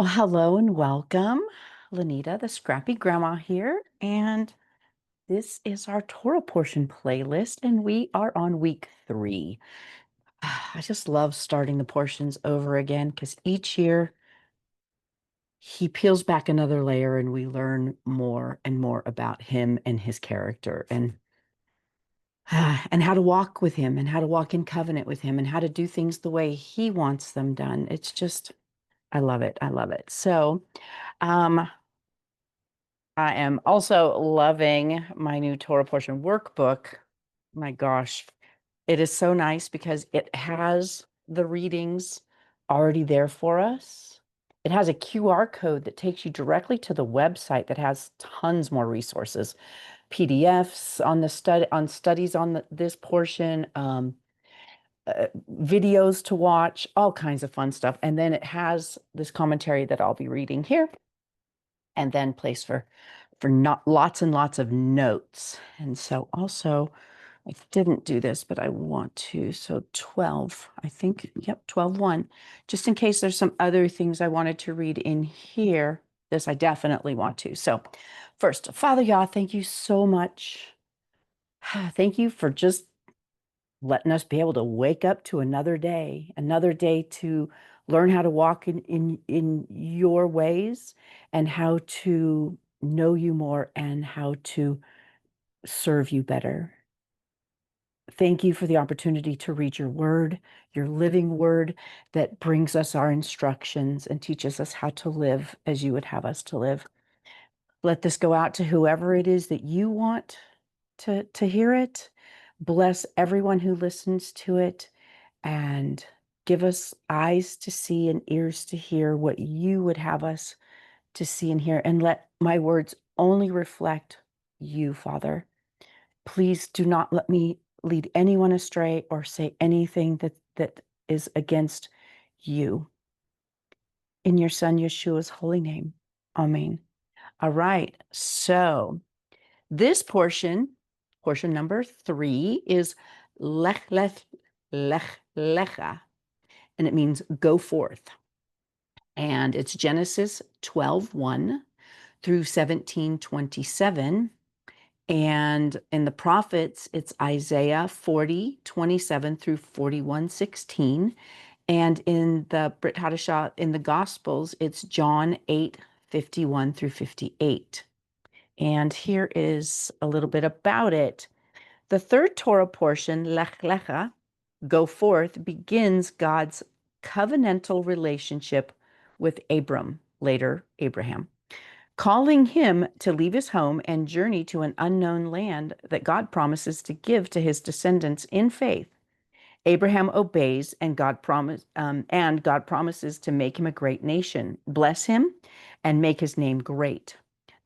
Well, hello and welcome. Lanita, the scrappy grandma here, and this is our Torah portion playlist, and we are on week 3. I just love starting the portions over again because each year he peels back another layer and we learn more and more about him and his character and how to walk with him and how to walk in covenant with him and how to do things the way he wants them done. It's just, I love it. I love it. Um, I am also loving my new Torah portion workbook. My gosh, it is so nice because it has the readings already there for us. It has a QR code that takes you directly to the website that has tons more resources, PDFs on the studies on this portion, videos to watch, all kinds of fun stuff. And then it has this commentary that I'll be reading here and then place for not lots and lots of notes. And so also I didn't do this, but I want to. So 12, I think, yep, 12:1. Just in case there's some other things I wanted to read in here. This I definitely want to. So first, Father Yah, thank you so much. Thank you for just letting us be able to wake up to another day to learn how to walk in your ways and how to know you more and how to serve you better. Thank you for the opportunity to read your word, your living word that brings us our instructions and teaches us how to live as you would have us to live. Let this go out to whoever it is that you want to hear it. Bless everyone who listens to it and give us eyes to see and ears to hear what you would have us to see and hear. And let my words only reflect you, Father. Please do not let me lead anyone astray or say anything that is against you. In your son Yeshua's holy name. Amen. All right. So this portion number 3 is Lech-Lecha, and it means go forth. And it's Genesis 12:1 through 17:27. And in the prophets, it's Isaiah 40:27 through 41:16. And in the Brit Hadashah, in the Gospels, it's John 8:51 through 58. And here is a little bit about it. The third Torah portion, Lech-Lecha, go forth, begins God's covenantal relationship with Abram, later Abraham, calling him to leave his home and journey to an unknown land that God promises to give to his descendants in faith. Abraham obeys, and God promises to make him a great nation, bless him, and make his name great.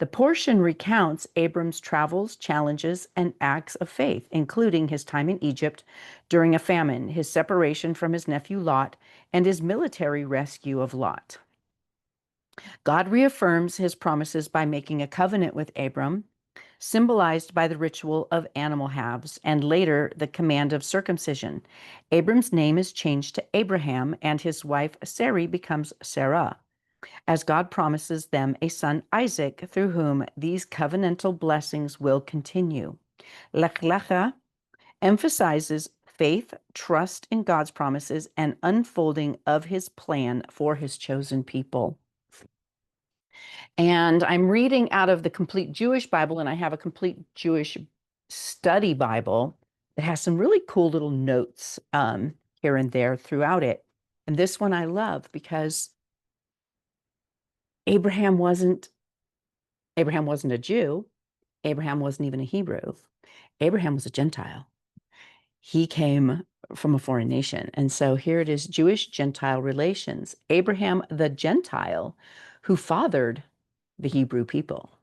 The portion recounts Abram's travels, challenges, and acts of faith, including his time in Egypt during a famine, his separation from his nephew Lot, and his military rescue of Lot. God reaffirms his promises by making a covenant with Abram, symbolized by the ritual of animal halves and later the command of circumcision. Abram's name is changed to Abraham, and his wife Sarai becomes Sarah, as God promises them a son Isaac, through whom these covenantal blessings will continue. Lech-Lecha emphasizes faith, trust in God's promises, and unfolding of his plan for his chosen people. And I'm reading out of the Complete Jewish Bible, and I have a Complete Jewish Study Bible that has some really cool little notes here and there throughout it. And this one I love because Abraham wasn't a Jew. Abraham wasn't even a Hebrew. Abraham was a Gentile. He came from a foreign nation. And so here it is, Jewish-Gentile relations. Abraham the Gentile who fathered the Hebrew people,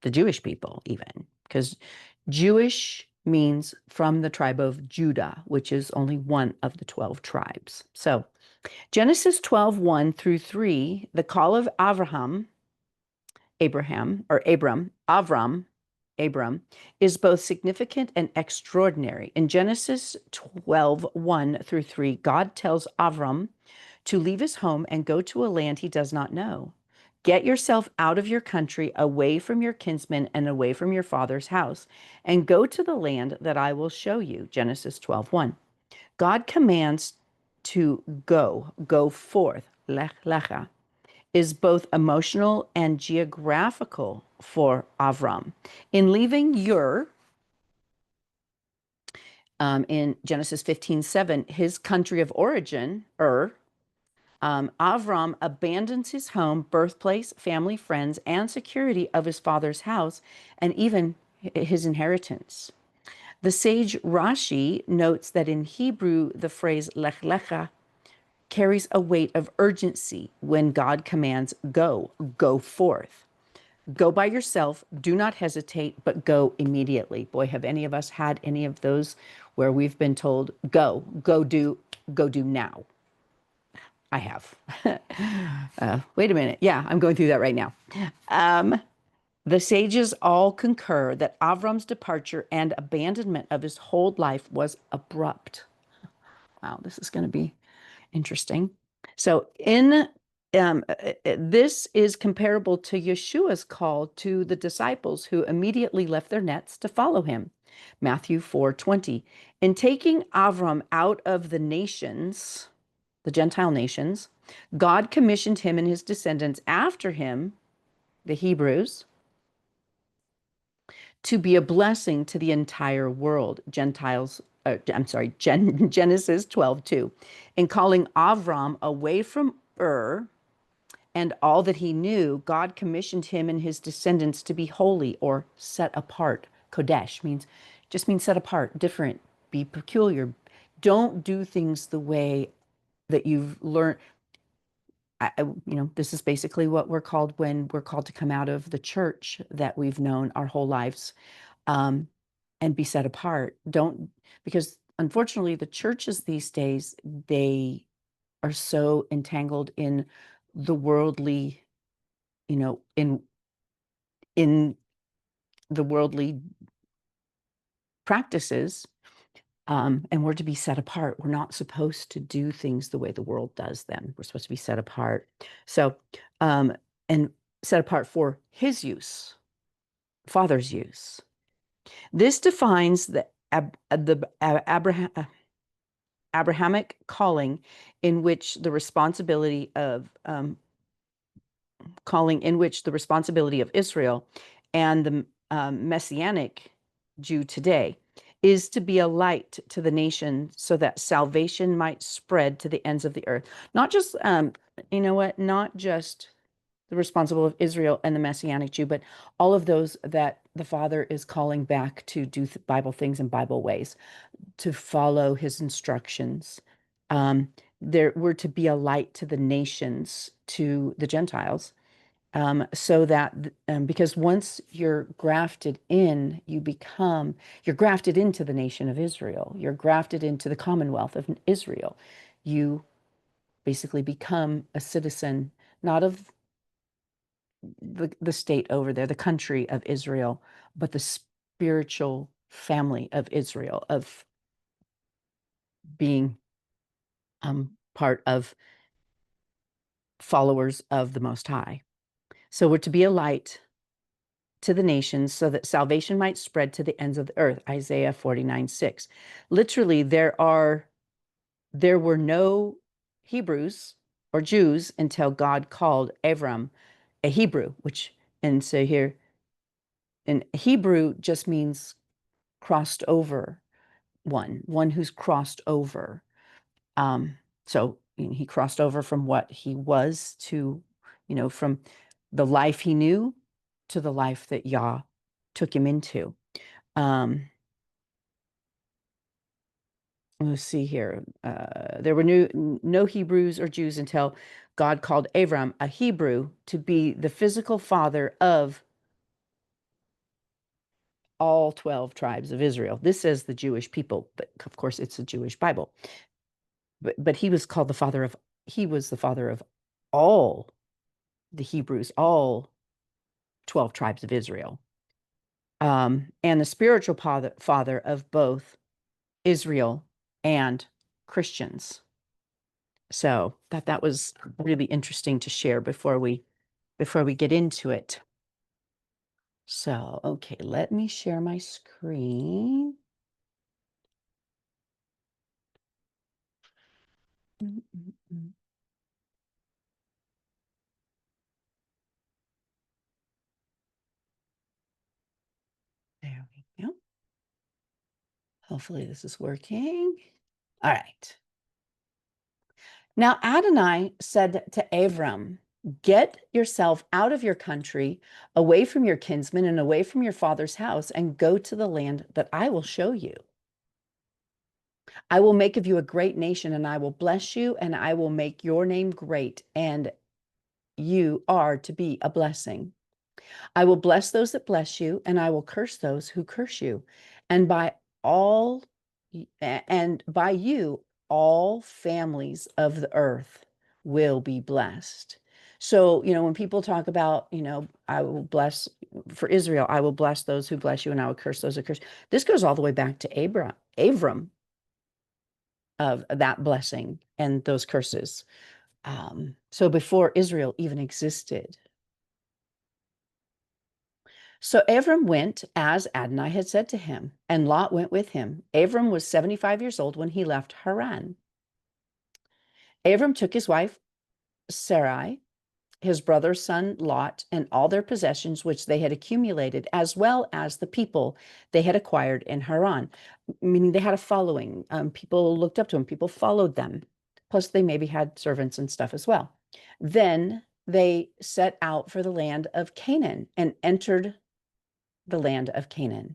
the Jewish people even, because Jewish means from the tribe of Judah, which is only one of the 12 tribes. So Genesis 12:1 through 3, the call of Avram, is both significant and extraordinary. In Genesis 12:1 through 3, God tells Avram to leave his home and go to a land he does not know. Get yourself out of your country, away from your kinsmen and away from your father's house, and go to the land that I will show you. Genesis 12:1. God commands to go forth, Lech-Lecha, is both emotional and geographical for Abram. In leaving in Genesis 15:7, his country of origin, Avram abandons his home, birthplace, family, friends, and security of his father's house, and even his inheritance. The sage Rashi notes that in Hebrew, the phrase Lech-Lecha carries a weight of urgency when God commands, go forth. Go by yourself, do not hesitate, but go immediately. Boy, have any of us had any of those where we've been told, go do now. I have. Wait a minute. Yeah, I'm going through that right now. The sages all concur that Avram's departure and abandonment of his whole life was abrupt. Wow, this is going to be interesting. So, this is comparable to Yeshua's call to the disciples who immediately left their nets to follow him. Matthew 4:20. In taking Avram out of the nations, the Gentile nations, God commissioned him and his descendants after him, the Hebrews, to be a blessing to the entire world. Genesis 12:2. In calling Avram away from and all that he knew, God commissioned him and his descendants to be holy or set apart. Kodesh just means set apart, different, be peculiar. Don't do things the way that you've learned. This is basically what we're called when we're called to come out of the church that we've known our whole lives, and be set apart. Because unfortunately, the churches these days, they are so entangled in the worldly, in the worldly practices, and we're to be set apart. We're not supposed to do things the way the world does them. We're supposed to be set apart. So, and set apart for his use, Father's use. This defines the Abrahamic calling in which the responsibility of Israel and the Messianic Jew today is to be a light to the nation so that salvation might spread to the ends of the earth. Not just, not just the responsible of Israel and the Messianic Jew, but all of those that the Father is calling back to do Bible things in Bible ways, to follow his instructions. We're to be a light to the nations, to the Gentiles, so that because once you're grafted in, you're grafted into the nation of Israel. You're grafted into the commonwealth of Israel. You basically become a citizen, not of the state over there, the country of Israel, but the spiritual family of Israel, of being part of followers of the Most High. So we're to be a light to the nations so that salvation might spread to the ends of the earth. Isaiah 49:6. Literally, there were no Hebrews or Jews until God called Abram a Hebrew, and so here, in Hebrew just means crossed over, one who's crossed over. So he crossed over from what he was to, from the life he knew to the life that Yah took him into. Let's see here. There were no Hebrews or Jews until God called Abram a Hebrew to be the physical father of all 12 tribes of Israel. This says the Jewish people, but of course it's a Jewish Bible. But he was called he was the father of all the Hebrews, all 12 tribes of Israel, and the spiritual father of both Israel and Christians. So that was really interesting to share before we get into it. So, okay, let me share my screen. There we go. Hopefully this is working. All right. Now Adonai said to Abram, get yourself out of your country, away from your kinsmen and away from your father's house, and go to the land that I will show you. I will make of you a great nation, and I will bless you, and I will make your name great, and you are to be a blessing. I will bless those that bless you, and I will curse those who curse you. And by all and by you, all families of the earth will be blessed. So, when people talk about, I will bless for Israel, I will bless those who bless you, and I will curse those who curse. This goes all the way back to Abram of that blessing and those curses. So before Israel even existed. So Abram went as Adonai had said to him, and Lot went with him. Abram was 75 years old when he left Haran. Abram took his wife Sarai, his brother's son Lot, and all their possessions which they had accumulated, as well as the people they had acquired in Haran, meaning they had a following. People looked up to them, people followed them. Plus, they maybe had servants and stuff as well. Then they set out for the land of Canaan and entered the land of Canaan.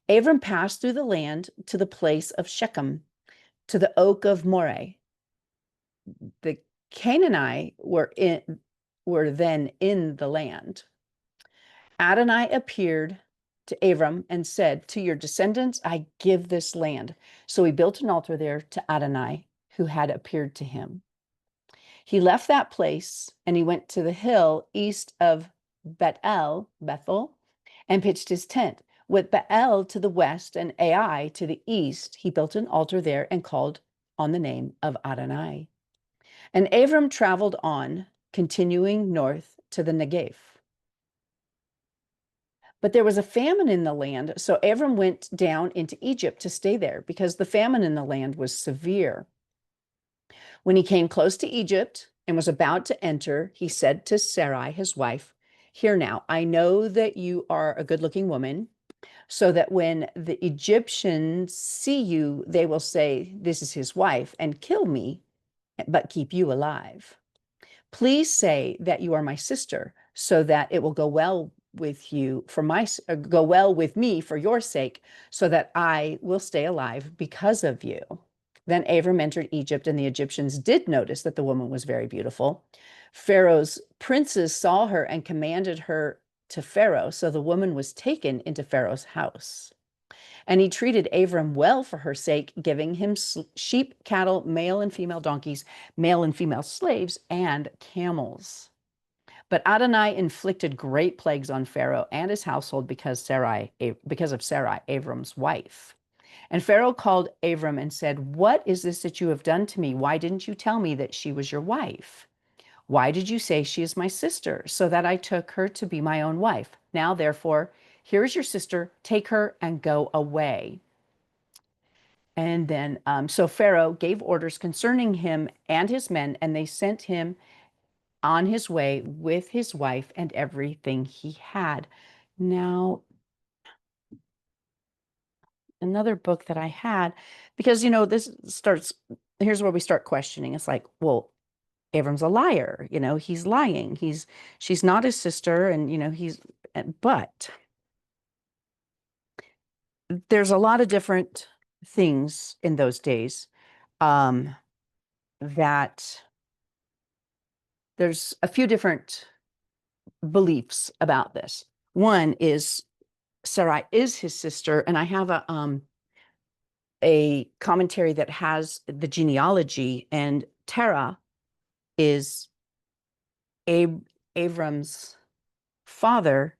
Abram passed through the land to the place of Shechem, to the oak of Moreh. The Canaanite were then in the land. Adonai appeared to Abram and said, to your descendants, I give this land. So he built an altar there to Adonai, who had appeared to him. He left that place and he went to the hill east of Bethel, and pitched his tent. With Baal to the west and Ai to the east, he built an altar there and called on the name of Adonai. And Abram traveled on, continuing north to the Negev. But there was a famine in the land, so Abram went down into Egypt to stay there because the famine in the land was severe. When he came close to Egypt and was about to enter, he said to Sarai, his wife, here now, I know that you are a good-looking woman, so that when the Egyptians see you, they will say, this is his wife, and kill me, but keep you alive. Please say that you are my sister, so that it will go well with you go well with me for your sake, so that I will stay alive because of you. Then Abram entered Egypt, and the Egyptians did notice that the woman was very beautiful. Pharaoh's princes saw her and commanded her to Pharaoh, so the woman was taken into Pharaoh's house. And he treated Abram well for her sake, giving him sheep, cattle, male and female donkeys, male and female slaves, and camels. But Adonai inflicted great plagues on Pharaoh and his household because of Sarai, Abram's wife. And Pharaoh called Abram and said, what is this that you have done to me? Why didn't you tell me that she was your wife? Why did you say she is my sister, so that I took her to be my own wife? Now, therefore, here is your sister, take her and go away. And then, so Pharaoh gave orders concerning him and his men, and they sent him on his way with his wife and everything he had. Now, another book that I had, because, here's where we start questioning. It's like, well, Abram's a liar, he's lying. She's not his sister, and, but there's a lot of different things in those days that there's a few different beliefs about this. One is Sarai is his sister, and I have a commentary that has the genealogy, and Terah is Abram's father,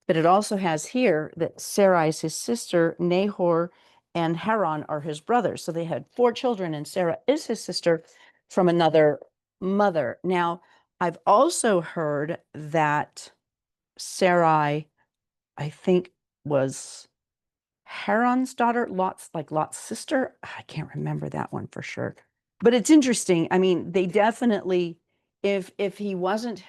but it also has here that Sarai is his sister, Nahor and Haran are his brothers. So they had 4 children, and Sarah is his sister. from another mother. Now, I've also heard that Sarai, I think, was Haran's daughter, Lot's sister. I can't remember that one for sure. But it's interesting. I mean, they definitely, if he wasn't,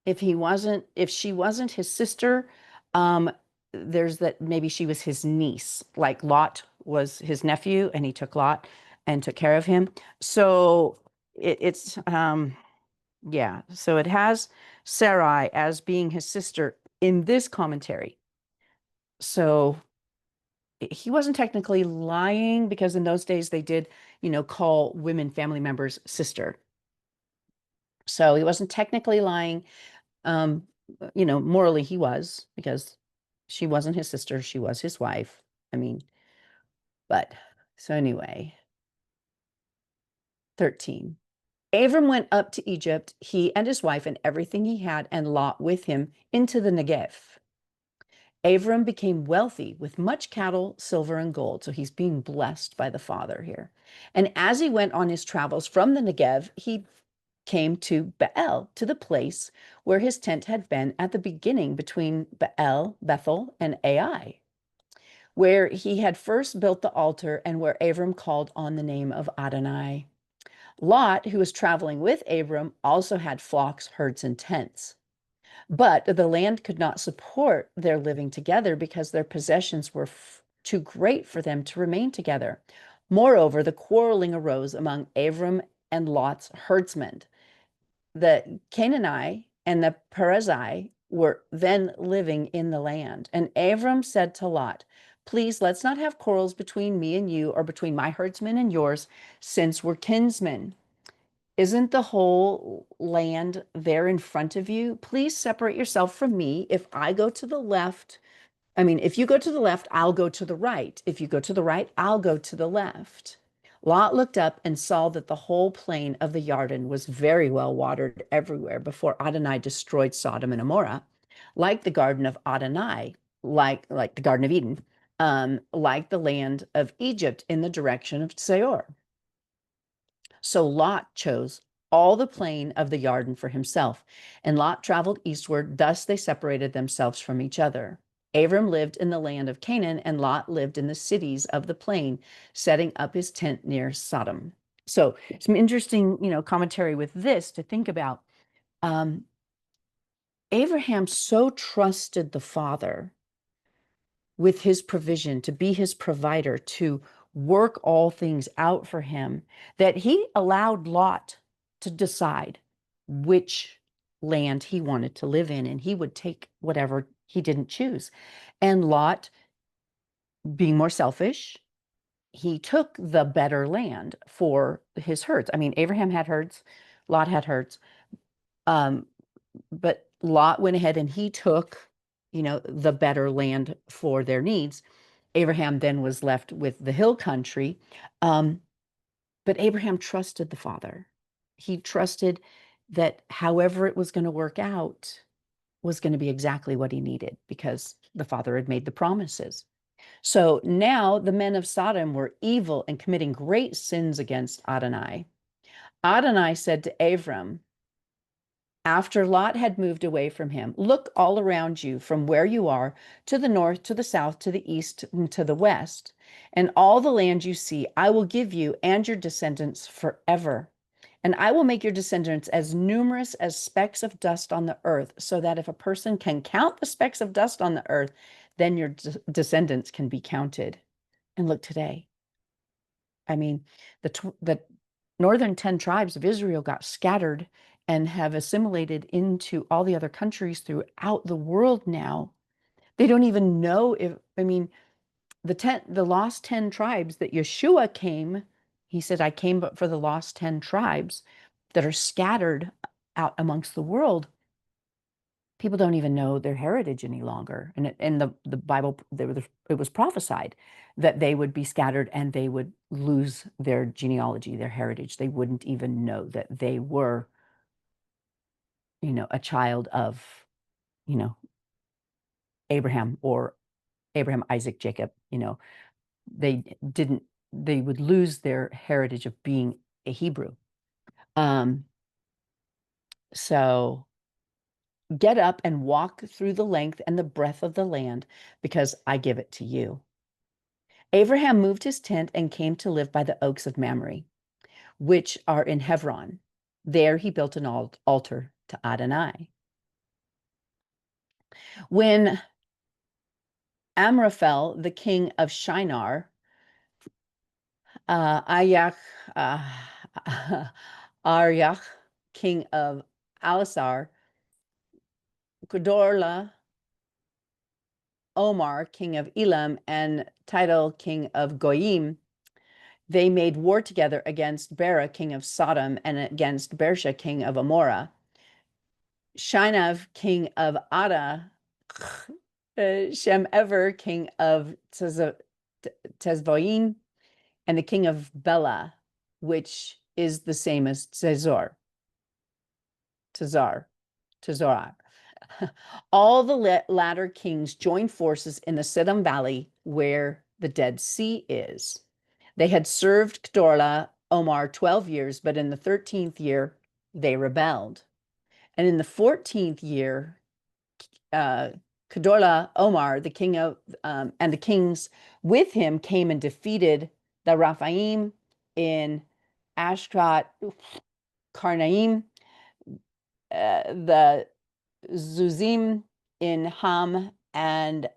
if she wasn't his sister, um, there's that maybe she was his niece. Like Lot was his nephew, and he took Lot and took care of him. So it's yeah. So it has Sarai as being his sister in this commentary. So he wasn't technically lying because in those days they did, call women family members sister. So he wasn't technically lying. Um, morally he was because she wasn't his sister, she was his wife. I mean, but so anyway, 13. Abram went up to Egypt, he and his wife and everything he had, and Lot with him into the Negev. Abram became wealthy with much cattle, silver, and gold. So he's being blessed by the Father here. And as he went on his travels from the Negev, he came to Bethel, to the place where his tent had been at the beginning between Bethel, and Ai, where he had first built the altar and where Abram called on the name of Adonai. Lot, who was traveling with Abram, also had flocks, herds, and tents. But the land could not support their living together because their possessions were too great for them to remain together. Moreover, the quarreling arose among Abram and Lot's herdsmen. The Canaanite and the Perizzite were then living in the land. And Abram said to Lot, please, let's not have quarrels between me and you or between my herdsmen and yours, since we're kinsmen. Isn't the whole land there in front of you? Please separate yourself from me. If I go to the left, if you go to the left, I'll go to the right. If you go to the right, I'll go to the left. Lot looked up and saw that the whole plain of the Yarden was very well watered everywhere before Adonai destroyed Sodom and Gomorrah, like the garden of Adonai, like the Garden of Eden, like the land of Egypt in the direction of Seir. So Lot chose all the plain of the Yarden for himself, and Lot traveled eastward. Thus they separated themselves from each other. Abram lived in the land of Canaan, and Lot lived in the cities of the plain, setting up his tent near Sodom. So some interesting, commentary with this to think about. Abraham so trusted the Father with his provision, to be his provider, to work all things out for him, that he allowed Lot to decide which land he wanted to live in, and he would take whatever he didn't choose. And Lot, being more selfish, he took the better land for his herds. Abraham had herds, Lot had herds. But Lot went ahead and he took, the better land for their needs. Abraham then was left with the hill country. But Abraham trusted the Father. He trusted that however it was going to work out was going to be exactly what he needed because the Father had made the promises. So now the men of Sodom were evil and committing great sins against Adonai. Adonai said to Abram, after Lot had moved away from him, look all around you from where you are, to the north, to the south, to the east, and to the west. And all the land you see, I will give you and your descendants forever. And I will make your descendants as numerous as specks of dust on the earth, so that if a person can count the specks of dust on the earth, then your descendants can be counted. And look today. The northern 10 tribes of Israel got scattered and have assimilated into all the other countries throughout the world now. They don't even know the lost 10 tribes that Yeshua came, he said, I came but for the lost 10 tribes that are scattered out amongst the world. People don't even know their heritage any longer. And in the Bible, it was prophesied that they would be scattered and they would lose their genealogy, their heritage. They wouldn't even know that they were, a child of, you know, Abraham or Abraham, Isaac, Jacob. They didn't, they would lose their heritage of being a Hebrew. Um, so get up and walk through the length and the breadth of the land, because I give it to you. Abraham moved his tent and came to live by the oaks of Mamre, which are in Hebron. There he built an altar to Adonai. When Amraphel, the king of Shinar, Ayak, Aryach, king of Alisar, Kedorla, Omar, king of Elam, and Tidal, king of Goyim, they made war together against Bera, king of Sodom, and against Bersha, king of Amorah. Shinav, king of Ada, Shemever, king of Tezvoim, and the king of Bela, which is the same as Tezor. All the latter kings joined forces in the Siddim Valley where the Dead Sea is. They had served Kedorla Omar 12 years, but in the 13th year, they rebelled. And in the 14th year, Kedorla Omar, the king of, and the kings with him came and defeated the Raphaim in Ashkot, Karnaim, the Zuzim in Ham, and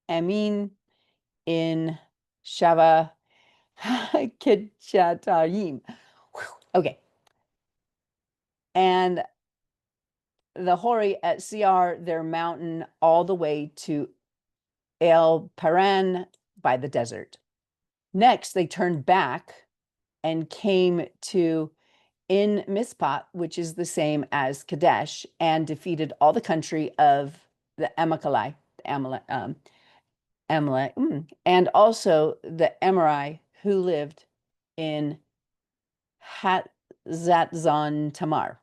Amin in Shava Kitchatayim. Okay. And the Hori at Seir, their mountain, all the way to El Paran by the desert. Next, they turned back and came to in Mizpah, which is the same as Kadesh, and defeated all the country of the Amalekite, and also the Amorite who lived in Hatzon Tamar.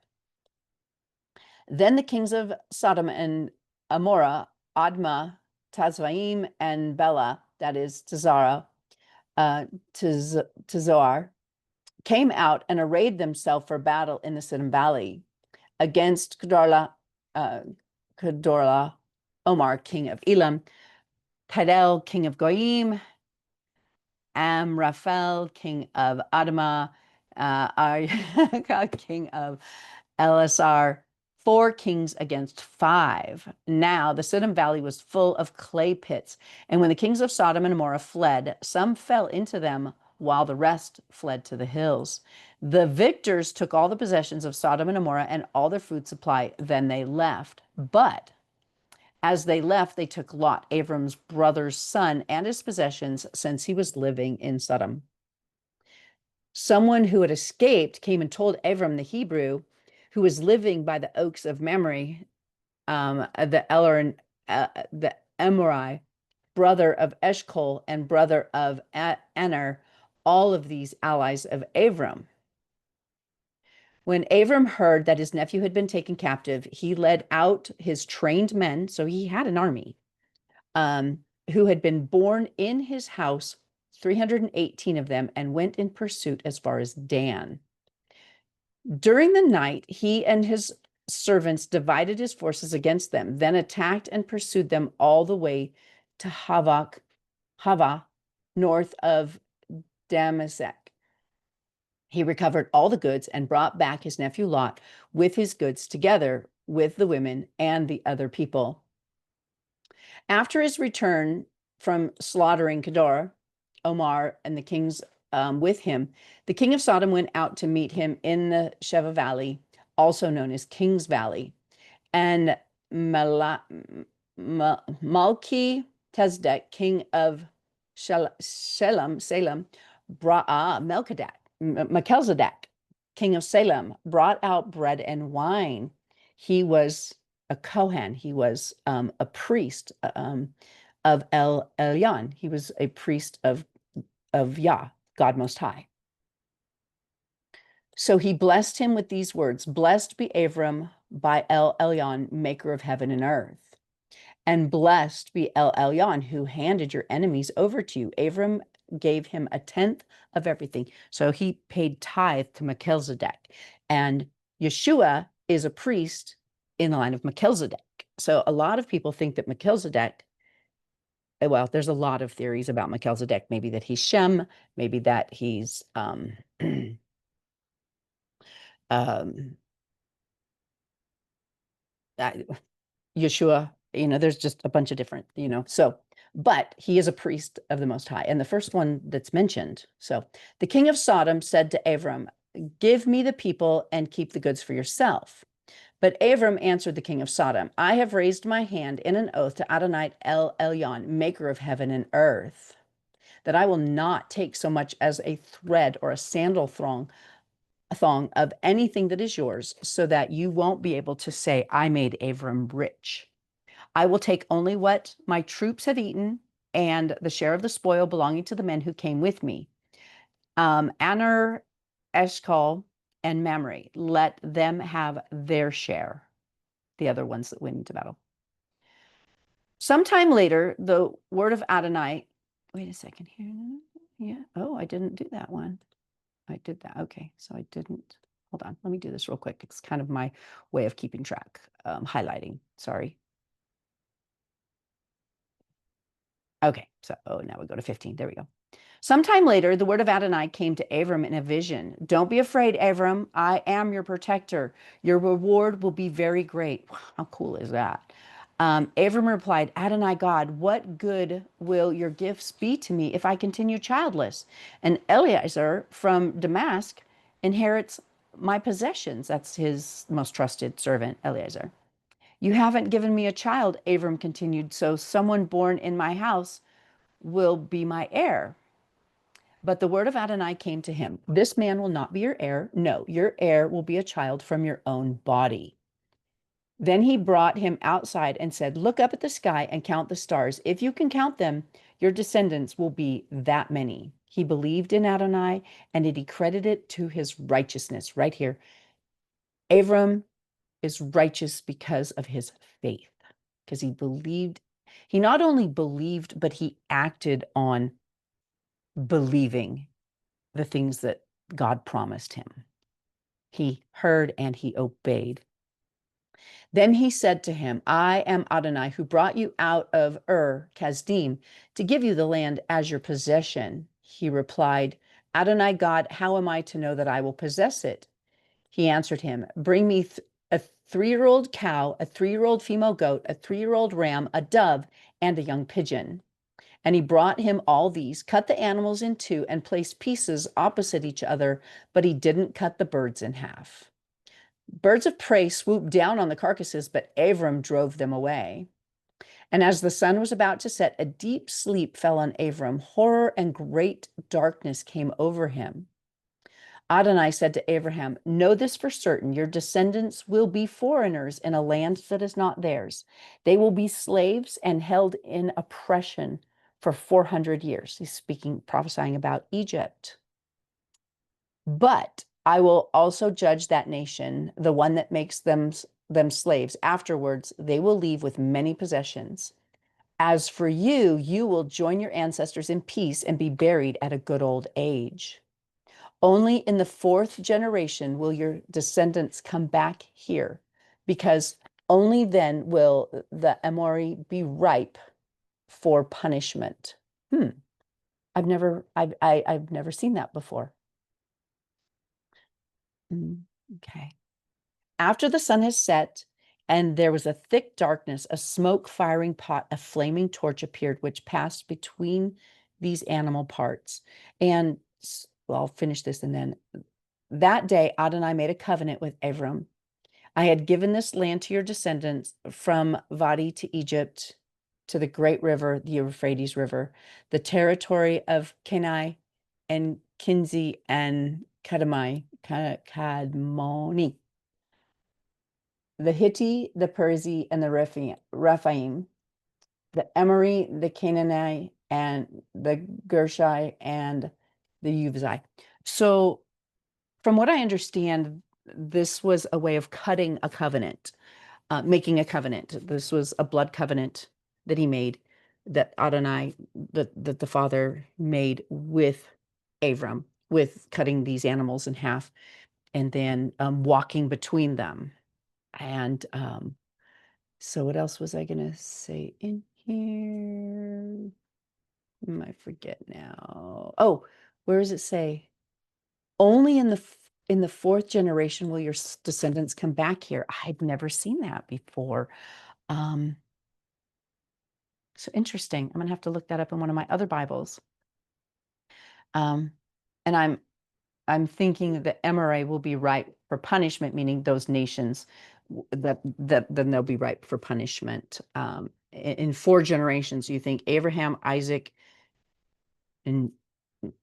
Then the kings of Sodom and Amorah, Admah, Tazvaim, and Bela, that is Tizara, Tizar, came out and arrayed themselves for battle in the Siddim Valley against Kedorla, Omar, king of Elam, Tidal, king of Goyim, Amraphel, king of Admah, king of Elasar, 4 kings against 5. Now the Siddim Valley was full of clay pits, and when the kings of Sodom and Gomorrah fled, some fell into them, while the rest fled to the hills. The victors took all the possessions of Sodom and Gomorrah and all their food supply. Then they left. But as they left, they took Lot, Abram's brother's son, and his possessions, since he was living in Sodom. Someone who had escaped came and told Abram the Hebrew, who was living by the oaks of Mamre, the Emori, brother of Eshcol and brother of Aner, all of these allies of Abram. When Abram heard that his nephew had been taken captive, he led out his trained men, so he had an army, who had been born in his house, 318 of them, and went in pursuit as far as Dan. During the night, he and his servants divided his forces against them, then attacked and pursued them all the way to Hava, north of Damascus. He recovered all the goods and brought back his nephew Lot with his goods, together with the women and the other people. After his return from slaughtering Kedor, Omar, and the kings with him, the king of Sodom went out to meet him in the Sheva Valley, also known as King's Valley. And Malki Tezdek, king of Salem, brought Melchizedek, king of Salem, brought out bread and wine. He was a Kohen. He was a priest of El Elyon. He was a priest of Yah, God Most High. So he blessed him with these words: "Blessed be Abram by El Elyon, maker of heaven and earth. And blessed be El Elyon, who handed your enemies over to you." Abram gave him a tenth of everything. So he paid tithe to Melchizedek. And Yeshua is a priest in the line of Melchizedek. So a lot of people think that Melchizedek, well, there's a lot of theories about Melchizedek. Maybe that he's Shem, maybe that he's um, Yeshua, there's just a bunch of different, so, but he is a priest of the Most High. And the first one that's mentioned. So the king of Sodom said to Abram, give me the people and keep the goods for yourself. But Abram answered the king of Sodom, I have raised my hand in an oath to Adonai El Elyon, maker of heaven and earth, that I will not take so much as a thread or a sandal thong of anything that is yours, so that you won't be able to say, I made Abram rich. I will take only what my troops have eaten and the share of the spoil belonging to the men who came with me. Aner, Eshcol, and Mamre, let them have their share, the other ones that went into battle. Sometime later, the word of Adonai, wait a second here. Yeah. Oh, I didn't do that one. I did that. Okay. So I didn't. Hold on. Let me do this real quick. It's kind of my way of keeping track, highlighting. Sorry. Okay. So, now we go to 15. There we go. Sometime later, the word of Adonai came to Abram in a vision. Don't be afraid, Abram. I am your protector. Your reward will be very great. How cool is that? Abram replied, Adonai God, what good will your gifts be to me if I continue childless? And Eliezer from Damascus inherits my possessions. That's his most trusted servant, Eliezer. You haven't given me a child, Abram continued, so someone born in my house will be my heir. But the word of Adonai came to him. This man will not be your heir. No, your heir will be a child from your own body. Then he brought him outside and said, look up at the sky and count the stars. If you can count them, your descendants will be that many. He believed in Adonai, and he credited it to his righteousness. Right here. Abram is righteous because of his faith, because he believed. He not only believed, but he acted on believing the things that God promised him. He heard and he obeyed. Then he said to him, I am Adonai, who brought you out of Kasdim to give you the land as your possession. He replied, Adonai God, how am I to know that I will possess it? He answered him, bring me a 3-year-old cow, a 3-year-old female goat, a 3-year-old ram, a dove, and a young pigeon. And he brought him all these, cut the animals in two, and placed pieces opposite each other, but he didn't cut the birds in half. Birds of prey swooped down on the carcasses, but Abram drove them away. And as the sun was about to set, a deep sleep fell on Abram. Horror and great darkness came over him. Adonai said to Abraham, know this for certain, your descendants will be foreigners in a land that is not theirs. They will be slaves and held in oppression for 400 years. He's prophesying about Egypt. But I will also judge that nation, the one that makes them slaves. Afterwards, they will leave with many possessions. As for you, you will join your ancestors in peace and be buried at a good old age. Only in the 4th generation will your descendants come back here, because only then will the Amori be ripe for punishment. I've never seen that before. Okay. After the sun has set and there was a thick darkness, a smoke firing pot, a flaming torch appeared, which passed between these animal parts. And well, I'll finish this. And then that day, Adonai made a covenant with Abram. I had given this land to your descendants from Vadi to Egypt, to the great river, the Euphrates River, the territory of Kenai and Kinzi and Kadmoni, the Hittite, the Perizzite, and the Rephaim, the Emori, the Canaanite, and the Gershai, and the Uvzi. So from what I understand, this was a way of cutting a covenant, making a covenant. This was a blood covenant that he made that Adonai, that the Father made with Abram, with cutting these animals in half and then walking between them. And so what else was I going to say in here? I forget now. Oh, where does it say? Only in the fourth generation will your descendants come back here. I'd never seen that before. Um, so interesting. I'm gonna have to look that up in one of my other Bibles. And I'm thinking that MRA will be ripe for punishment, meaning those nations that then they'll be ripe for punishment. In four generations, you think Abraham, Isaac, and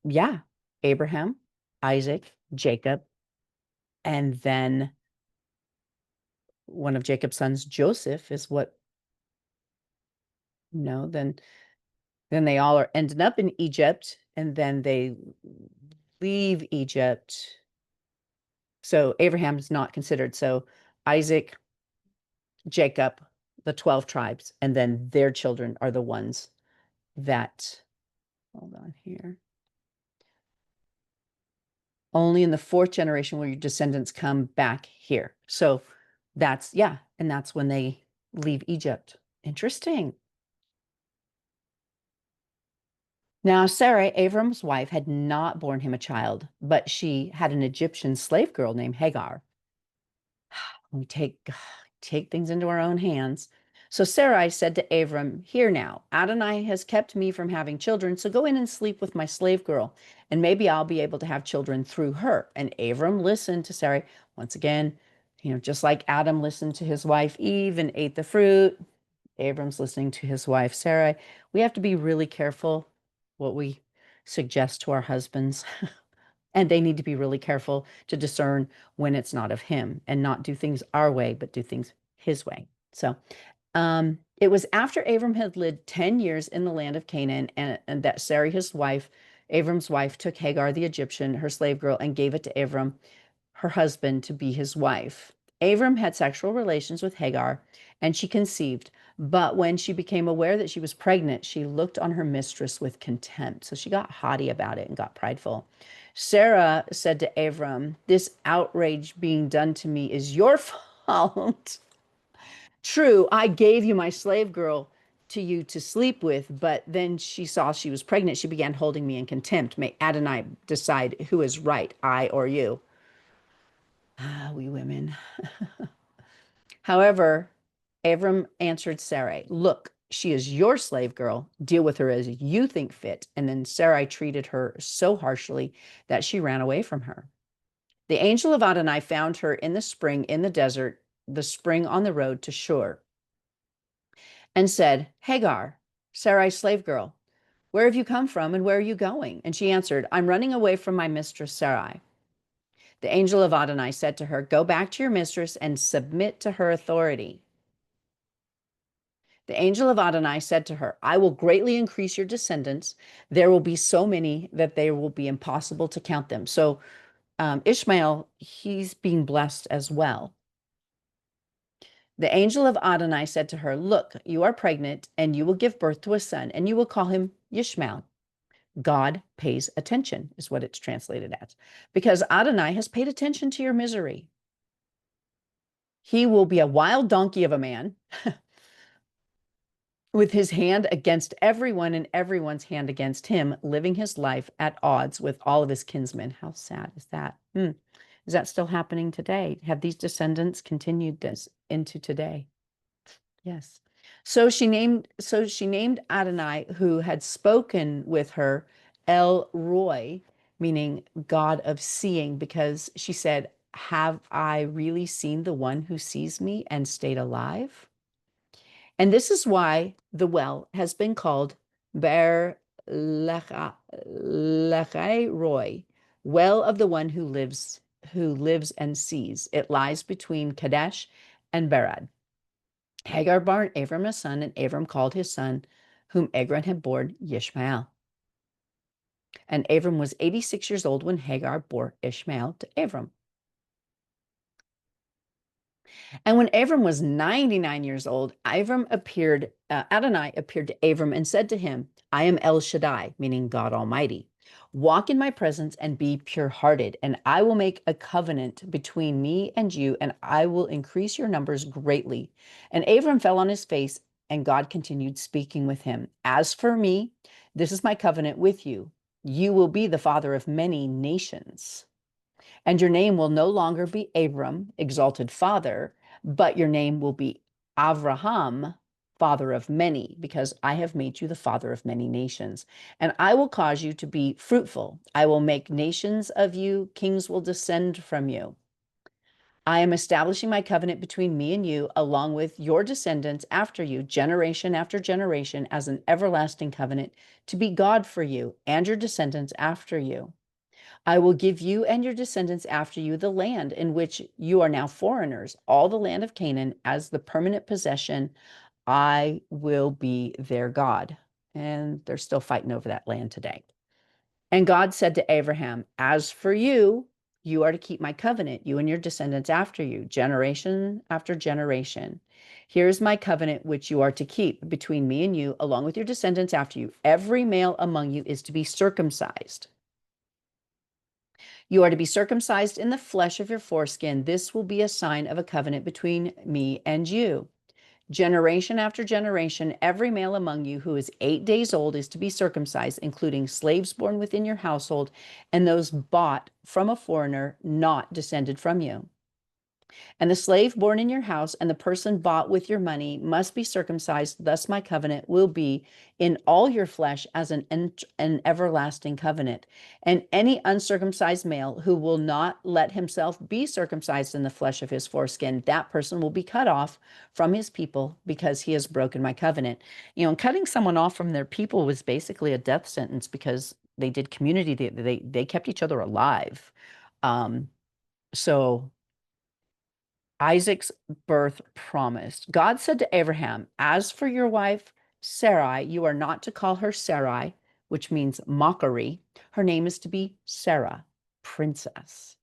yeah, Abraham, Isaac, Jacob, and then one of Jacob's sons, Joseph, is what, then they all are ended up in Egypt, and then they leave Egypt. So Abraham's not considered. So Isaac, Jacob, the 12 tribes, and then their children are the ones that, hold on here. Only in the fourth generation will your descendants come back here. So that's, yeah, and that's when they leave Egypt. Interesting. Now, Sarah, Abram's wife, had not borne him a child, but she had an Egyptian slave girl named Hagar. We take things into our own hands. So Sarai said to Abram, "Here now, Adonai has kept me from having children, so go in and sleep with my slave girl, and maybe I'll be able to have children through her." And Abram listened to Sarai. Once again, just like Adam listened to his wife Eve and ate the fruit, Abram's listening to his wife Sarai. We have to be really careful what we suggest to our husbands. And they need to be really careful to discern when it's not of him and not do things our way, but do things his way. So it was after Abram had lived 10 years in the land of Canaan and that Sarai, his wife, Abram's wife, took Hagar, the Egyptian, her slave girl, and gave it to Abram, her husband, to be his wife. Abram had sexual relations with Hagar, and she conceived. But when she became aware that she was pregnant, she looked on her mistress with contempt. So she got haughty about it and got prideful. Sarah said to Abram, "This outrage being done to me is your fault. True, I gave you my slave girl to you to sleep with, but then she saw she was pregnant. She began holding me in contempt. May Adonai decide who is right, I or you." Ah, we women. However, Abram answered Sarai, "Look, she is your slave girl. Deal with her as you think fit." And then Sarai treated her so harshly that she ran away from her. The angel of Adonai found her in the spring in the desert, the spring on the road to Shur, and said, "Hagar, Sarai's slave girl, where have you come from and where are you going?" And she answered, "I'm running away from my mistress Sarai." The angel of Adonai said to her, "Go back to your mistress and submit to her authority." The angel of Adonai said to her, "I will greatly increase your descendants. There will be so many that they will be impossible to count them." So Ishmael, he's being blessed as well. The angel of Adonai said to her, "Look, you are pregnant, and you will give birth to a son, and you will call him Yishmael." God pays attention, is what it's translated as, because Adonai has paid attention to your misery. He will be a wild donkey of a man with his hand against everyone and everyone's hand against him, living his life at odds with all of his kinsmen. How sad is that? Is that still happening today? Have these descendants continued this into today? Yes. So she named Adonai, who had spoken with her, El Roy, meaning God of seeing, because she said, "Have I really seen the one who sees me and stayed alive?" And this is why the well has been called Be'er Lechai Roy, well of the one who lives and sees. It lies between Kadesh and Berad. Hagar bare Abram a son, and Abram called his son, whom Eglon had borne, Yishmael. And Abram was 86 years old when Hagar bore Ishmael to Abram. And when Abram was 99 years old, Adonai appeared to Abram and said to him, I am El Shaddai, meaning God Almighty. Walk in my presence and be pure-hearted, and I will make a covenant between me and you, and I will increase your numbers greatly. And Abram fell on his face, and God continued speaking with him. As for me, this is my covenant with you. You will be the father of many nations. And your name will no longer be Abram, exalted father, but your name will be Avraham, father of many, because I have made you the father of many nations. And I will cause you to be fruitful. I will make nations of you, kings will descend from you. I am establishing my covenant between me and you, along with your descendants after you, generation after generation, as an everlasting covenant, to be God for you and your descendants after you. I will give you and your descendants after you the land in which you are now foreigners, all the land of Canaan, as the permanent possession. I will be their God. And they're still fighting over that land today. And God said to Abraham, as for you, you are to keep my covenant, you and your descendants after you, generation after generation. Here's my covenant which you are to keep between me and you, along with your descendants after you. Every male among you is to be circumcised. You are to be circumcised in the flesh of your foreskin. This will be a sign of a covenant between me and you. Generation after generation, every male among you who is 8 days old is to be circumcised, including slaves born within your household and those bought from a foreigner not descended from you. And the slave born in your house and the person bought with your money must be circumcised. Thus, my covenant will be in all your flesh as an everlasting covenant. And any uncircumcised male who will not let himself be circumcised in the flesh of his foreskin, that person will be cut off from his people because he has broken my covenant. Cutting someone off from their people was basically a death sentence because they did community, they kept each other alive. So Isaac's birth promised. God said to Abraham, as for your wife, Sarai, you are not to call her Sarai, which means mockery. Her name is to be Sarah, princess.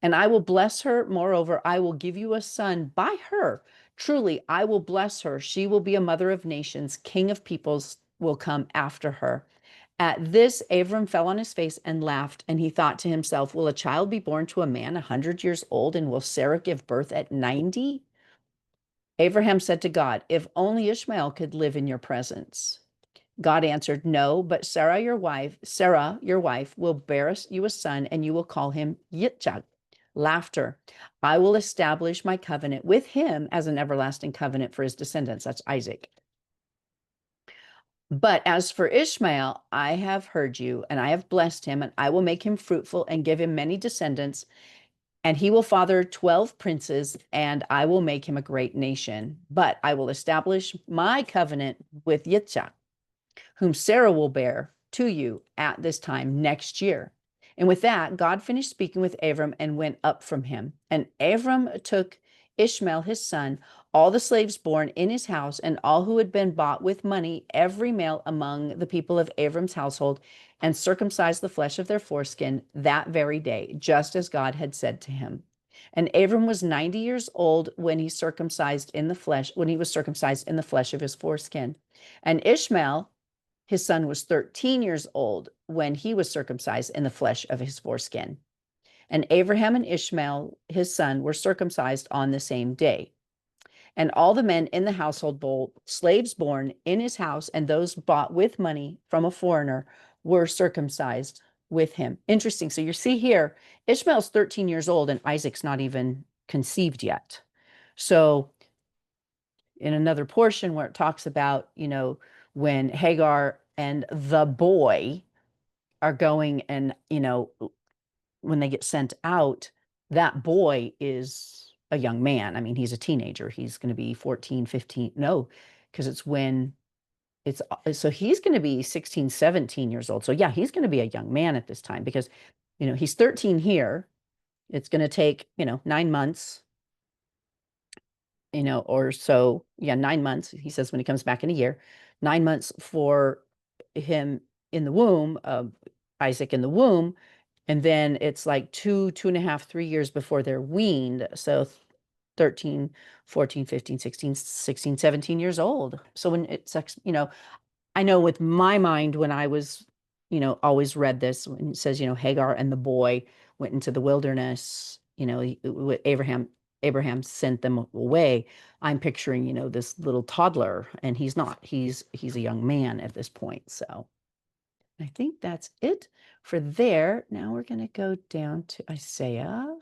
And I will bless her. Moreover, I will give you a son by her. Truly, I will bless her. She will be a mother of nations. King of peoples will come after her. At this, Abram fell on his face and laughed, and he thought to himself, will a child be born to a man 100 years old, and will Sarah give birth at 90? Abraham said to God, if only Ishmael could live in your presence. God answered, no, but Sarah, your wife, will bear you a son, and you will call him Yitzchak. Laughter. I will establish my covenant with him as an everlasting covenant for his descendants. That's Isaac. But as for Ishmael, I have heard you, and I have blessed him, and I will make him fruitful and give him many descendants, and he will father 12 princes, and I will make him a great nation. But I will establish my covenant with Yitzchak, whom Sarah will bear to you at this time next year. And with that, God finished speaking with Abram and went up from him. And Abram took Ishmael, his son, all the slaves born in his house, and all who had been bought with money, every male among the people of Abram's household, and circumcised the flesh of their foreskin that very day, just as God had said to him. And Abram was 90 years old when he was circumcised in the flesh of his foreskin. And Ishmael, his son, was 13 years old when he was circumcised in the flesh of his foreskin. And Abraham and Ishmael, his son, were circumcised on the same day. And all the men in the household, both slaves born in his house and those bought with money from a foreigner, were circumcised with him. Interesting. So you see here, Ishmael's 13 years old and Isaac's not even conceived yet. So in another portion where it talks about, when Hagar and the boy are going and, when they get sent out, that boy is a young man. I mean, he's a teenager. He's going to be 14, 15. No, because so he's going to be 16, 17 years old. So yeah, he's going to be a young man at this time because, he's 13 here. It's going to take, 9 months, or so. Yeah, 9 months. He says when he comes back in a year, 9 months for him in the womb, Isaac in the womb, And then it's like 2.5, 3 years before they're weaned. So 13, 14, 15, 16, 16, 17 years old. So when it's, I know with my mind, when I was, always read this, when it says, Hagar and the boy went into the wilderness, Abraham sent them away. I'm picturing, this little toddler, and he's not. He's a young man at this point. So I think that's it for there. Now we're going to go down to Isaiah.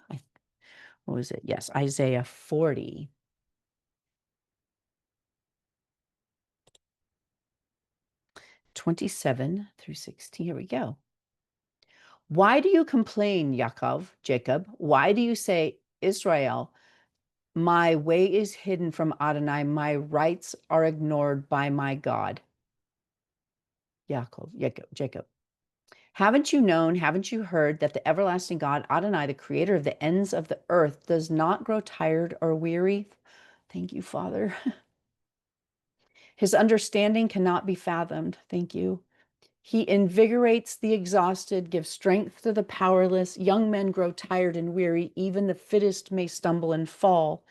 What was it? Yes, Isaiah 40. 27 through 16. Here we go. Why do you complain, Jacob? Why do you say, Israel, my way is hidden from Adonai, my rights are ignored by my God? Jacob. Haven't you known, haven't you heard that the everlasting God, Adonai, the creator of the ends of the earth, does not grow tired or weary? Thank you, Father. His understanding cannot be fathomed. Thank you. He invigorates the exhausted, gives strength to the powerless. Young men grow tired and weary. Even the fittest may stumble and fall.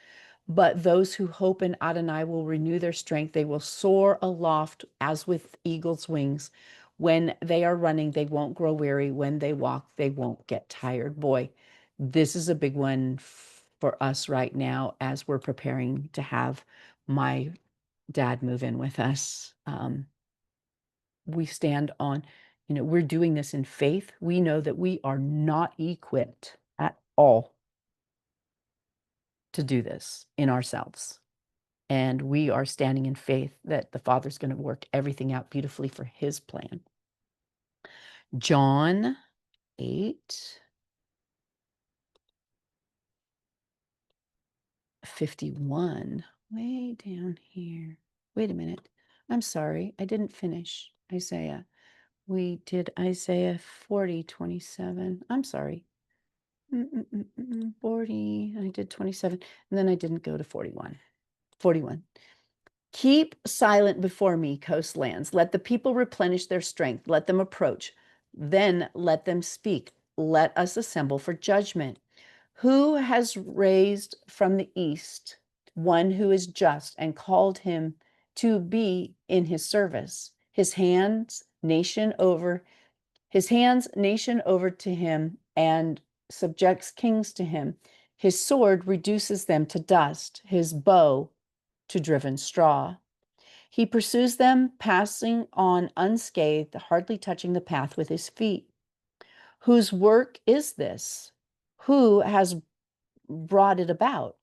But those who hope in Adonai will renew their strength. They will soar aloft as with eagle's wings. When they are running, they won't grow weary. When they walk, they won't get tired. Boy, this is a big one for us right now as we're preparing to have my dad move in with us. We stand on, we're doing this in faith. We know that we are not equipped at all to do this in ourselves. And we are standing in faith that the Father's going to work everything out beautifully for his plan. John 8:51. Way down here. Wait a minute. I'm sorry. I didn't finish Isaiah. We did Isaiah 40:27. I'm sorry. 40. I did 27. And then I didn't go to 41. 41. Keep silent before me, coastlands. Let the people replenish their strength. Let them approach. Then let them speak. Let us assemble for judgment. Who has raised from the east one who is just and called him to be in his service? His hands nation over to him and subjects kings to him. His sword reduces them to dust, his bow to driven straw. He pursues them, passing on unscathed, hardly touching the path with his feet. Whose work is this? Who has brought it about?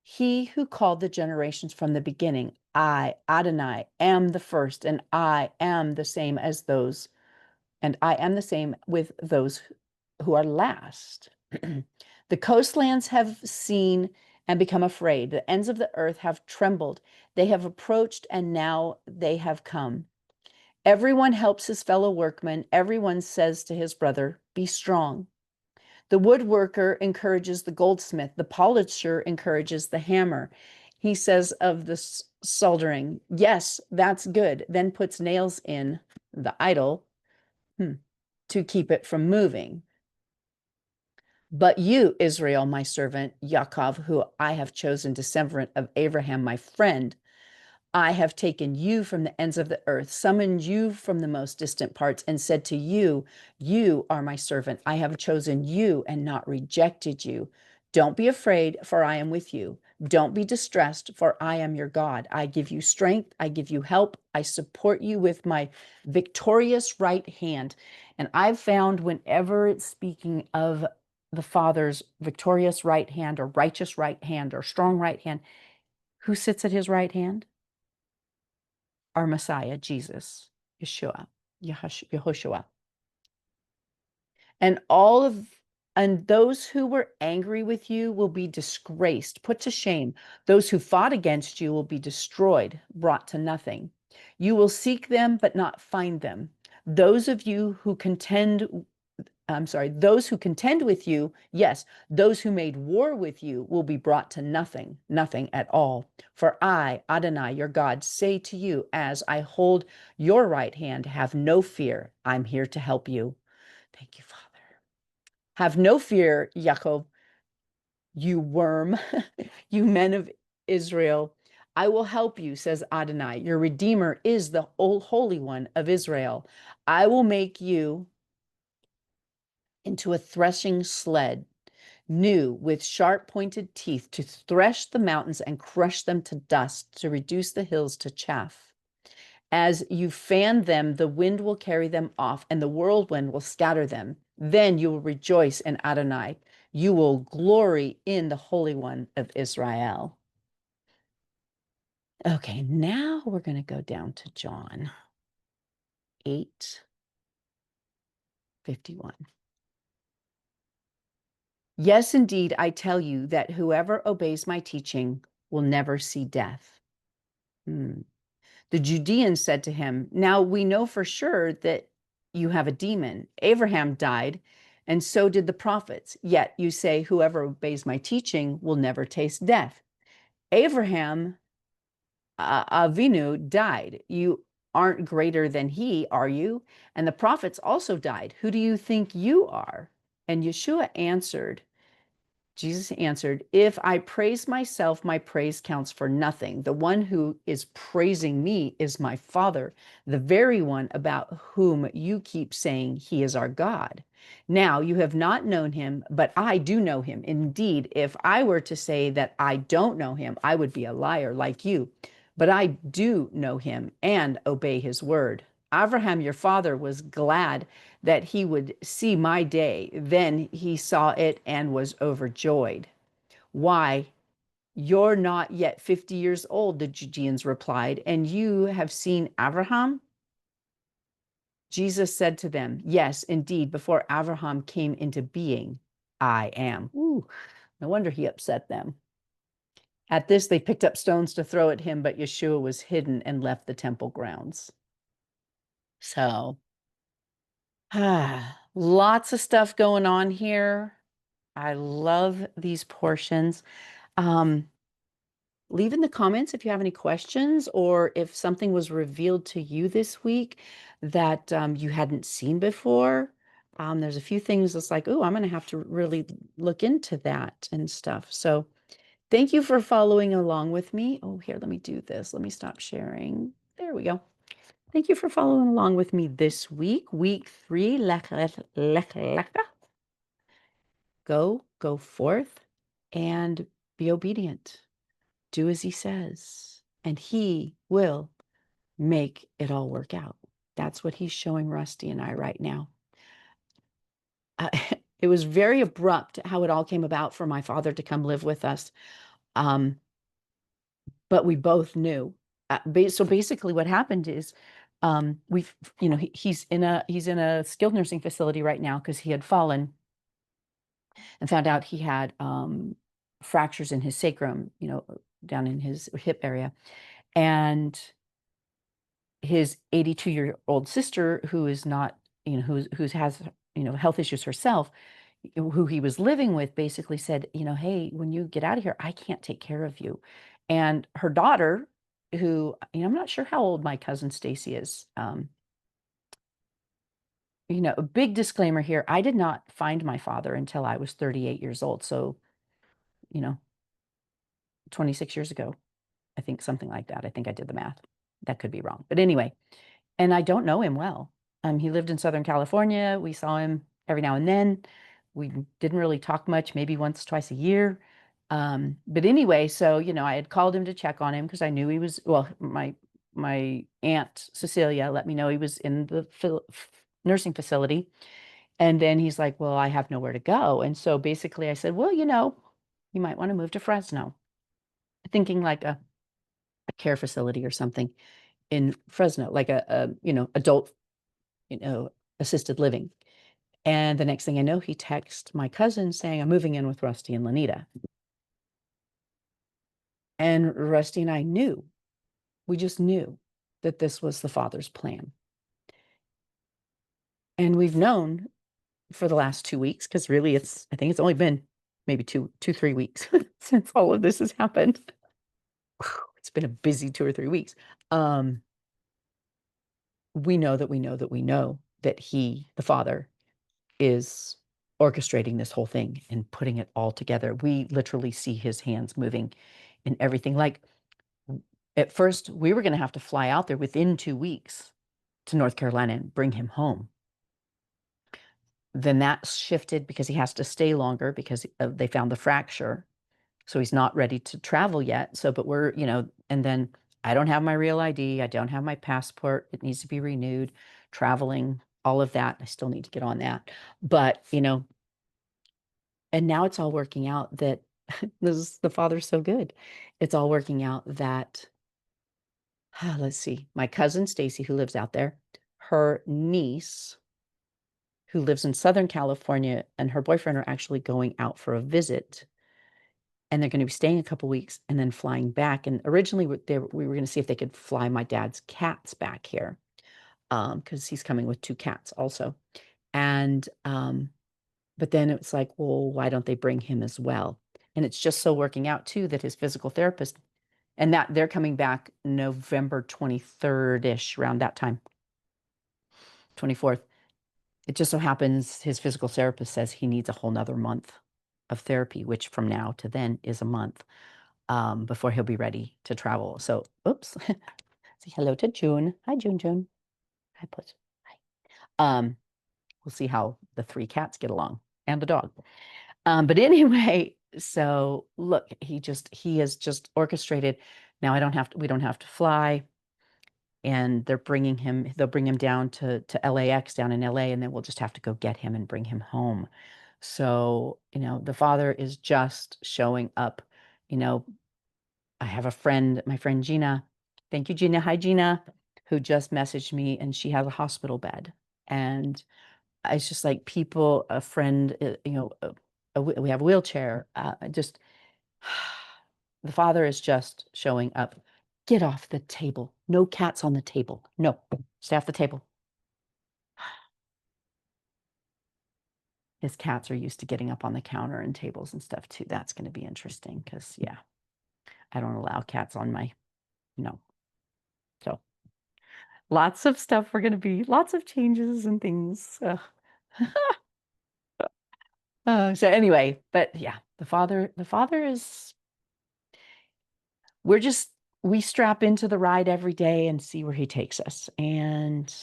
He who called the generations from the beginning. I, Adonai, am the first, and I am the same as those, and I am the same with those who are last. The coastlands have seen and become afraid. The ends of the earth have trembled. They have approached, and now they have come. Everyone helps his fellow workman. Everyone says to his brother, be strong. The woodworker encourages the goldsmith. The polisher encourages the hammer. He says of the soldering, yes, that's good. Then puts nails in the idol to keep it from moving. But you, Israel, my servant, Yaakov, who I have chosen, descendant of Abraham, my friend, I have taken you from the ends of the earth, summoned you from the most distant parts, and said to you, you are my servant. I have chosen you and not rejected you. Don't be afraid, for I am with you. Don't be distressed, for I am your God. I give you strength. I give you help. I support you with my victorious right hand. And I've found whenever it's speaking of the Father's victorious right hand or righteous right hand or strong right hand, who sits at his right hand? Our Messiah, Jesus, Yahushua. And and those who were angry with you will be disgraced, put to shame. Those who fought against you will be destroyed, brought to nothing. You will seek them, but not find them. Those of you who contend those who contend with you, yes, those who made war with you will be brought to nothing, nothing at all. For I, Adonai, your God, say to you, as I hold your right hand, have no fear. I'm here to help you. Thank you, Father. Have no fear, Yaakov, you worm, you men of Israel. I will help you, says Adonai. Your Redeemer is the Holy One of Israel. I will make you into a threshing sled, new with sharp pointed teeth, to thresh the mountains and crush them to dust, to reduce the hills to chaff. As you fan them, the wind will carry them off, and the whirlwind will scatter them. Then you will rejoice in Adonai. You will glory in the Holy One of Israel. Okay, now we're going to go down to John 8:51. Yes, indeed, I tell you that whoever obeys my teaching will never see death. The Judeans said to him, now we know for sure that you have a demon. Abraham died, and so did the prophets. Yet you say, whoever obeys my teaching will never taste death. Abraham Avinu died. You aren't greater than he, are you? And the prophets also died. Who do you think you are? And Jesus answered, if I praise myself, my praise counts for nothing. The one who is praising me is my Father, the very one about whom you keep saying he is our God. Now you have not known him, but I do know him. Indeed, if I were to say that I don't know him, I would be a liar like you. But I do know him and obey his word. Abraham, your father, was glad that he would see my day. Then he saw it and was overjoyed. Why? You're not yet 50 years old, the Judeans replied, and you have seen Abraham? Jesus said to them, yes, indeed, before Abraham came into being, I am. Ooh, no wonder he upset them. At this, they picked up stones to throw at him, but Yeshua was hidden and left the temple grounds. So, lots of stuff going on here. I love these portions. Leave in the comments if you have any questions or if something was revealed to you this week that you hadn't seen before. There's a few things that's like, oh, I'm going to have to really look into that and stuff. So thank you for following along with me. Oh, here, let me do this. Let me stop sharing. There we go. Thank you for following along with me this week, week 3, Lech-Lecha. Go forth and be obedient. Do as he says, and he will make it all work out. That's what he's showing Rusty and I right now. It was very abrupt how it all came about for my father to come live with us. But we both knew. So basically what happened is he's in a skilled nursing facility right now because he had fallen and found out he had fractures in his sacrum, down in his hip area. And his 82-year-old sister, who is not, who has, health issues herself, who he was living with, basically said, hey, when you get out of here, I can't take care of you. And her daughter, who, I'm not sure how old my cousin Stacy is. A big disclaimer here. I did not find my father until I was 38 years old. So, 26 years ago, I think something like that. I think I did the math. That could be wrong. But anyway, and I don't know him well. He lived in Southern California. We saw him every now and then. We didn't really talk much, maybe once, twice a year. But anyway, so, I had called him to check on him because I knew he was, well, my aunt Cecilia let me know he was in the nursing facility. And then he's like, well, I have nowhere to go. And so basically I said, well, you might want to move to Fresno, thinking like a care facility or something in Fresno, like a adult, assisted living. And the next thing I know, he texts my cousin saying, I'm moving in with Rusty and Lanita. And Rusty and I we just knew that this was the Father's plan. And we've known for the last 2 weeks, because really I think it's only been maybe 3 weeks since all of this has happened. It's been a busy 2 or 3 weeks. We know that he, the Father, is orchestrating this whole thing and putting it all together. We literally see his hands moving in everything. Like at first, we were going to have to fly out there within 2 weeks to North Carolina and bring him home. Then that shifted because he has to stay longer because they found the fracture. So he's not ready to travel yet. So, but we're, and then I don't have my real ID. I don't have my passport. It needs to be renewed, traveling, all of that. I still need to get on that. But, and now it's all working out that the Father's so good. It's all working out that, let's see, my cousin Stacy, who lives out there, her niece, who lives in Southern California, and her boyfriend are actually going out for a visit. And they're going to be staying a couple weeks and then flying back. And originally we were going to see if they could fly my dad's cats back here, because he's coming with 2 cats also. And but then it's like, well, why don't they bring him as well? And it's just so working out too that his physical therapist, and that they're coming back November 23rd-ish, around that time, 24th. It just so happens his physical therapist says he needs a whole nother month of therapy, which from now to then is a month, before he'll be ready to travel. So, oops. Say hello to June. Hi, June, June. Hi, Puss. Hi. We'll see how the 3 cats get along and the dog. But anyway, so look, he has just orchestrated. Now we don't have to fly, and they'll bring him down to LAX, down in LA, and then we'll just have to go get him and bring him home. So, the Father is just showing up. I have a friend, my friend Gina. Thank you, Gina. Hi, Gina, who just messaged me, and she has a hospital bed. And it's just like people, a friend, we have a wheelchair. Just the Father is just showing up. Get off the table. No cats on the table. No, stay off the table. His cats are used to getting up on the counter and tables and stuff too. That's going to be interesting because, yeah, I don't allow cats on my, no. So lots of stuff. Lots of changes and things. So anyway, but yeah, the Father is, we strap into the ride every day and see where he takes us. And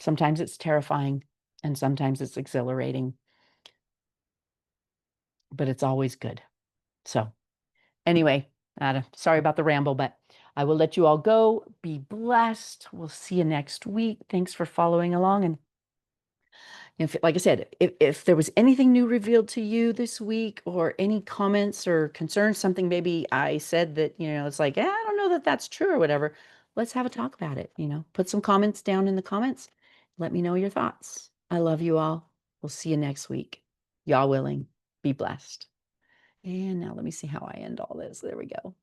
sometimes it's terrifying and sometimes it's exhilarating, but it's always good. So anyway, sorry about the ramble, but I will let you all go. Be blessed. We'll see you next week. Thanks for following along. And like I said, if there was anything new revealed to you this week, or any comments or concerns, something maybe I said that, it's like, I don't know that that's true or whatever, let's have a talk about it. Put some comments down in the comments. Let me know your thoughts. I love you all. We'll see you next week. Y'all willing. Be blessed. And now let me see how I end all this. There we go.